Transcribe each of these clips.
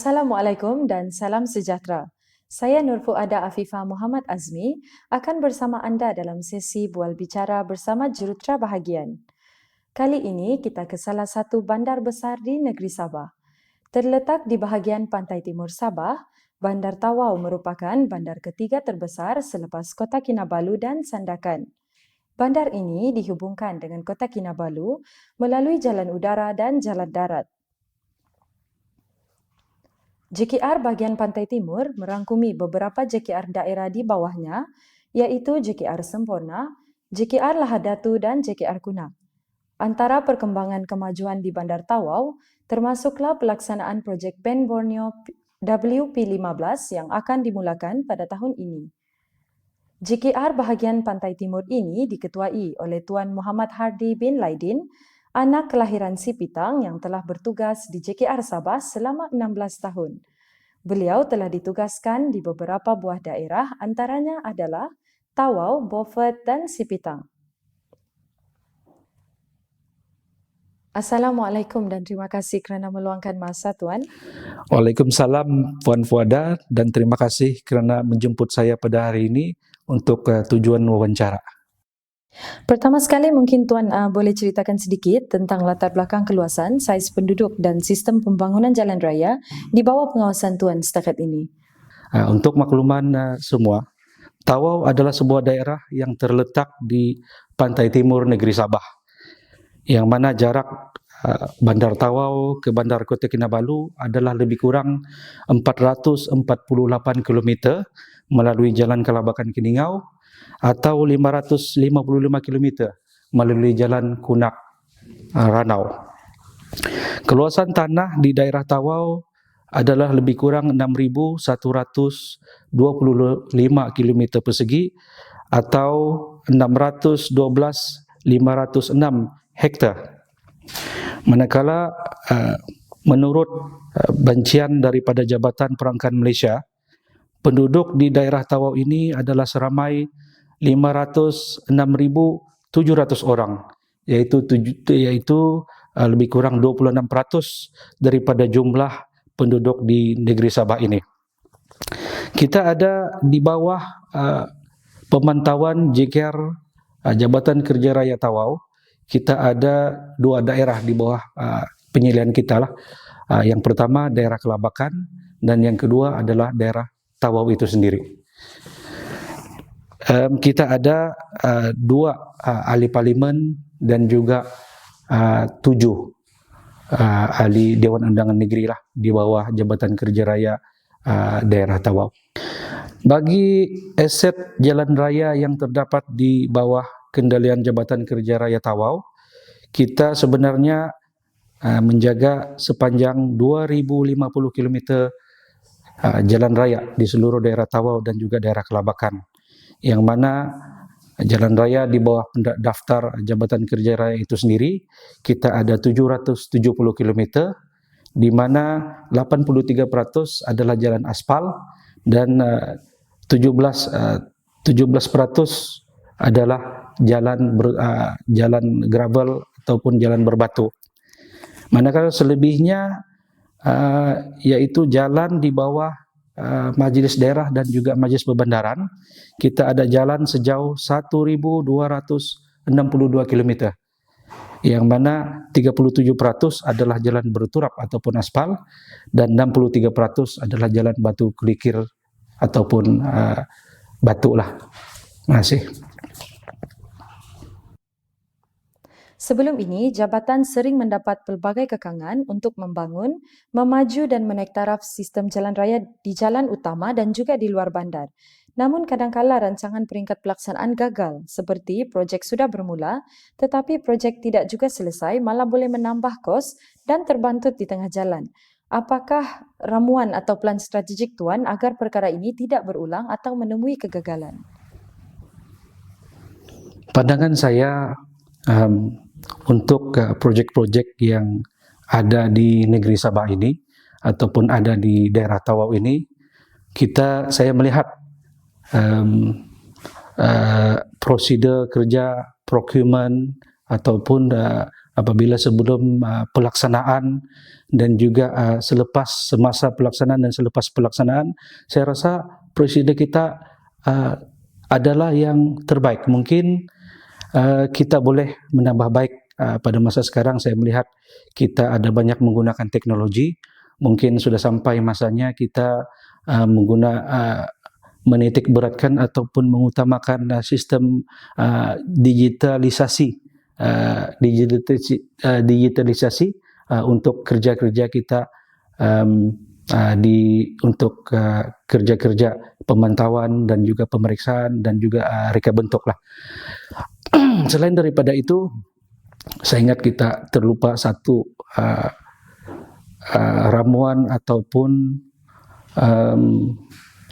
Assalamualaikum dan salam sejahtera. Saya Nur Fuada Afifah Muhammad Azmi akan bersama anda dalam sesi bual bicara bersama jurutera bahagian. Kali ini kita ke salah satu bandar besar di negeri Sabah. Terletak di bahagian pantai timur Sabah, Bandar Tawau merupakan bandar ketiga terbesar selepas Kota Kinabalu dan Sandakan. Bandar ini dihubungkan dengan Kota Kinabalu melalui jalan udara dan jalan darat. JKR bahagian pantai timur merangkumi beberapa JKR daerah di bawahnya, iaitu JKR Sempurna, JKR Lahadatu dan JKR Kunak. Antara perkembangan kemajuan di Bandar Tawau, termasuklah pelaksanaan projek Pen Borneo WP15 yang akan dimulakan pada tahun ini. JKR bahagian pantai timur ini diketuai oleh Tuan Muhammad Hardi bin Laidin, anak kelahiran Sipitang yang telah bertugas di JKR Sabah selama 16 tahun. Beliau telah ditugaskan di beberapa buah daerah, antaranya adalah Tawau, Beaufort dan Sipitang. Assalamualaikum dan terima kasih kerana meluangkan masa, Tuan. Waalaikumsalam, Puan Fuada, dan terima kasih kerana menjemput saya pada hari ini untuk tujuan wawancara. Pertama sekali mungkin Tuan boleh ceritakan sedikit tentang latar belakang keluasan, saiz penduduk dan sistem pembangunan jalan raya di bawah pengawasan Tuan setakat ini. Untuk makluman semua, Tawau adalah sebuah daerah yang terletak di pantai timur negeri Sabah, yang mana jarak Bandar Tawau ke Bandar Kota Kinabalu adalah lebih kurang 448 km melalui Jalan Kelabakan Keningau atau 555 km melalui Jalan Kunak Ranau. Keluasan tanah di daerah Tawau adalah lebih kurang 6.125 km persegi atau 612.506 hektar. Manakala menurut bancian daripada Jabatan Perangkan Malaysia, penduduk di daerah Tawau ini adalah seramai 506.700 orang, iaitu lebih kurang 26% daripada jumlah penduduk di negeri Sabah ini. Kita ada di bawah pemantauan JKR Jabatan Kerja Raya Tawau. Kita ada dua daerah di bawah penyelidikan kita lah. Yang pertama daerah Kelabakan dan yang kedua adalah daerah Tawau itu sendiri. Kita ada dua ahli parlimen dan juga 7 ahli Dewan Undangan Negeri lah di bawah Jabatan Kerja Raya daerah Tawau. Bagi aset jalan raya yang terdapat di bawah kendalian Jabatan Kerja Raya Tawau, kita sebenarnya menjaga sepanjang 2.050 km jalan raya di seluruh daerah Tawau dan juga daerah Kelabakan, yang mana jalan raya di bawah daftar Jabatan Kerja Raya itu sendiri kita ada 770 km, di mana 83% adalah jalan aspal dan 17% adalah jalan gravel ataupun jalan berbatu. Manakala selebihnya yaitu jalan di bawah Majelis Daerah dan juga Majelis Perbandaran, kita ada jalan sejauh 1.262 km, yang mana 37% adalah jalan berturap ataupun aspal dan 63% adalah jalan batu kerikil ataupun batu lah. Terima kasih. Sebelum ini, jabatan sering mendapat pelbagai kekangan untuk membangun, memaju dan menaik taraf sistem jalan raya di jalan utama dan juga di luar bandar. Namun kadangkala rancangan peringkat pelaksanaan gagal, seperti projek sudah bermula tetapi projek tidak juga selesai, malah boleh menambah kos dan terbantut di tengah jalan. Apakah ramuan atau plan strategik Tuan agar perkara ini tidak berulang atau menemui kegagalan? Pandangan saya untuk projek-projek yang ada di negeri Sabah ini ataupun ada di daerah Tawau ini, saya melihat prosedur kerja procurement ataupun apabila sebelum pelaksanaan dan juga semasa pelaksanaan dan selepas pelaksanaan, saya rasa presiden kita adalah yang terbaik. Mungkin kita boleh menambah baik. Pada masa sekarang saya melihat kita ada banyak menggunakan teknologi. Mungkin sudah sampai masanya kita menitik beratkan ataupun mengutamakan sistem digitalisasi untuk kerja-kerja kita, untuk kerja-kerja pemantauan dan juga pemeriksaan dan juga reka bentuk lah. Selain daripada itu, saya ingat kita terlupa satu ramuan ataupun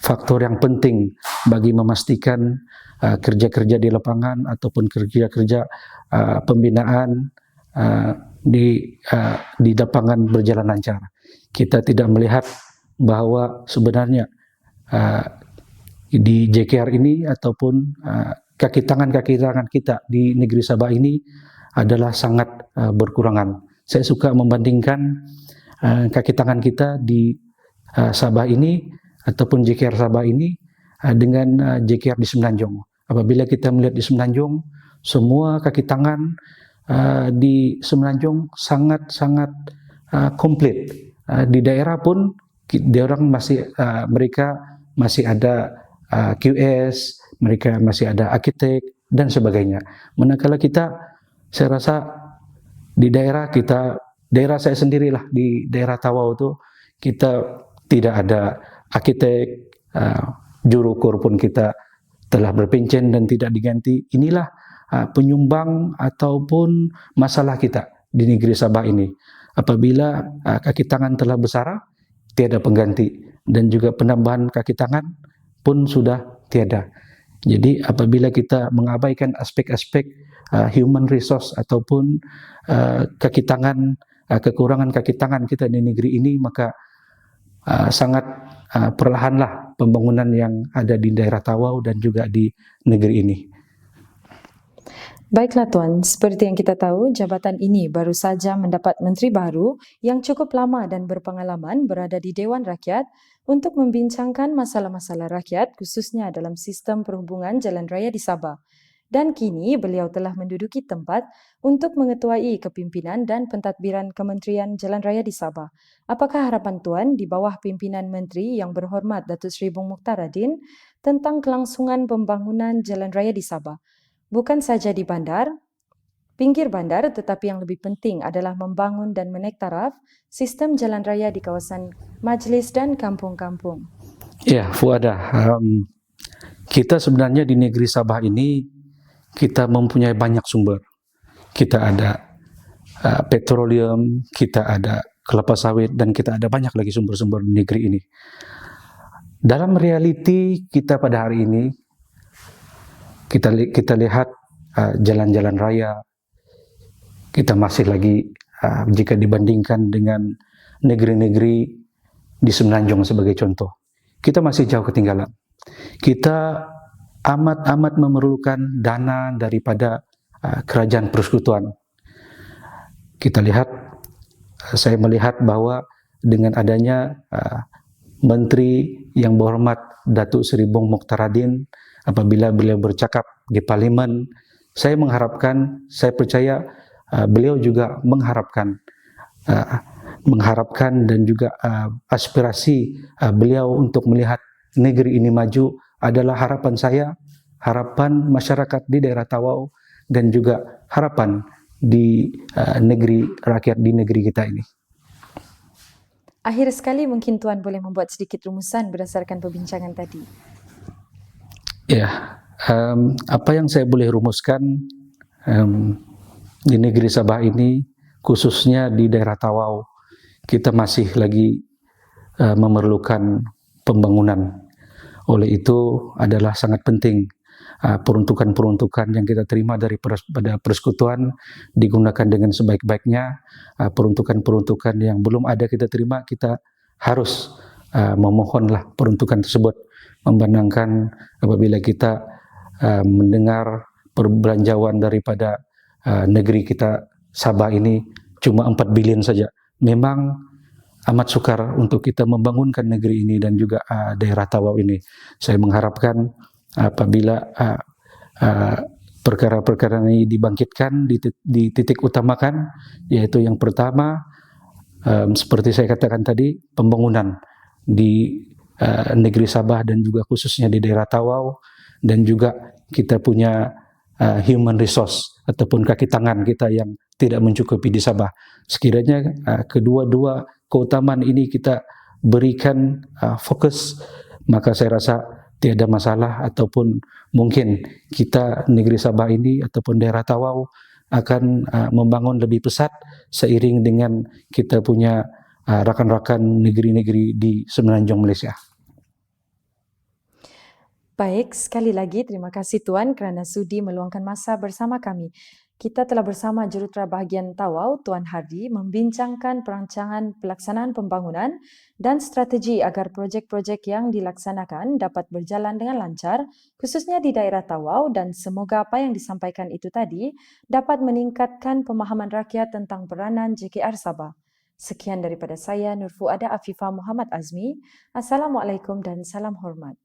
faktor yang penting bagi memastikan kerja-kerja di lapangan ataupun kerja-kerja pembinaan di lapangan berjalan lancar. Kita tidak melihat bahwa sebenarnya di JKR ini ataupun kaki tangan kita di negeri Sabah ini adalah sangat berkurangan. Saya suka membandingkan kaki tangan kita di Sabah ini ataupun JKR Sabah ini dengan JKR di Semenanjung. Apabila kita melihat di Semenanjung, semua kaki tangan di Semenanjung sangat-sangat komplit. Di daerah pun mereka masih ada QS, mereka masih ada arsitek dan sebagainya. Manakala saya rasa di daerah saya sendirilah di daerah Tawau itu kita tidak ada arsitek, juru kur pun kita telah berpencen dan tidak diganti. Inilah penyumbang ataupun masalah kita di negeri Sabah ini. Apabila kaki tangan telah besar, tiada pengganti, dan juga penambahan kaki tangan pun sudah tiada. Jadi apabila kita mengabaikan aspek-aspek human resource ataupun kekurangan kaki tangan kita di negeri ini, maka sangat perlahanlah pembangunan yang ada di daerah Tawau dan juga di negeri ini. Baiklah Tuan, seperti yang kita tahu, jabatan ini baru saja mendapat menteri baru yang cukup lama dan berpengalaman berada di Dewan Rakyat untuk membincangkan masalah-masalah rakyat, khususnya dalam sistem perhubungan jalan raya di Sabah. Dan kini beliau telah menduduki tempat untuk mengetuai kepimpinan dan pentadbiran Kementerian Jalan Raya di Sabah. Apakah harapan Tuan di bawah pimpinan Menteri yang berhormat Datuk Seri Bong Mukhtaradin tentang kelangsungan pembangunan jalan raya di Sabah? Bukan saja di bandar, pinggir bandar, tetapi yang lebih penting adalah membangun dan menaik taraf sistem jalan raya di kawasan majlis dan kampung-kampung. Ya, Fuada, kita sebenarnya di negeri Sabah ini kita mempunyai banyak sumber. Kita ada petroleum, kita ada kelapa sawit, dan kita ada banyak lagi sumber-sumber di negeri ini. Dalam realiti kita pada hari ini, kita lihat jalan-jalan raya, kita masih lagi jika dibandingkan dengan negeri-negeri di Semenanjung sebagai contoh, kita masih jauh ketinggalan. Kita amat memerlukan dana daripada kerajaan persekutuan. Saya melihat bahwa dengan adanya Menteri yang berhormat Datuk Seri Bong Mukhtaradin, apabila beliau bercakap di Parlimen, saya percaya beliau juga mengharapkan dan juga aspirasi beliau untuk melihat negeri ini maju adalah harapan saya, harapan masyarakat di daerah Tawau, dan juga harapan di rakyat di negeri kita ini. Akhir sekali mungkin Tuan boleh membuat sedikit rumusan berdasarkan perbincangan tadi. Ya, apa yang saya boleh rumuskan di negeri Sabah ini, khususnya di daerah Tawau, kita masih lagi memerlukan pembangunan. Oleh itu adalah sangat penting peruntukan-peruntukan yang kita terima pada persekutuan digunakan dengan sebaik-baiknya. Peruntukan-peruntukan yang belum ada kita terima, kita harus memohonlah peruntukan tersebut. Memandangkan apabila kita mendengar perbelanjaan daripada negeri kita Sabah ini cuma 4 bilion saja. Memang amat sukar untuk kita membangunkan negeri ini dan juga daerah Tawau ini. Saya mengharapkan apabila perkara-perkara ini dibangkitkan, titik utamakan, yaitu yang pertama, seperti saya katakan tadi, pembangunan di negeri Sabah dan juga khususnya di daerah Tawau, dan juga kita punya human resource ataupun kaki tangan kita yang tidak mencukupi di Sabah. Sekiranya kedua-dua keutamaan ini kita berikan fokus, maka saya rasa tiada masalah, ataupun mungkin kita negeri Sabah ini ataupun daerah Tawau akan membangun lebih pesat seiring dengan kita punya rakan-rakan negeri-negeri di Semenanjung Malaysia. Baik, sekali lagi terima kasih Tuan kerana sudi meluangkan masa bersama kami. Kita telah bersama Jurutera Bahagian Tawau, Tuan Hardy, membincangkan perancangan pelaksanaan pembangunan dan strategi agar projek-projek yang dilaksanakan dapat berjalan dengan lancar, khususnya di daerah Tawau, dan semoga apa yang disampaikan itu tadi dapat meningkatkan pemahaman rakyat tentang peranan JKR Sabah. Sekian daripada saya, Nur Fuada Afifah Muhammad Azmi. Assalamualaikum dan salam hormat.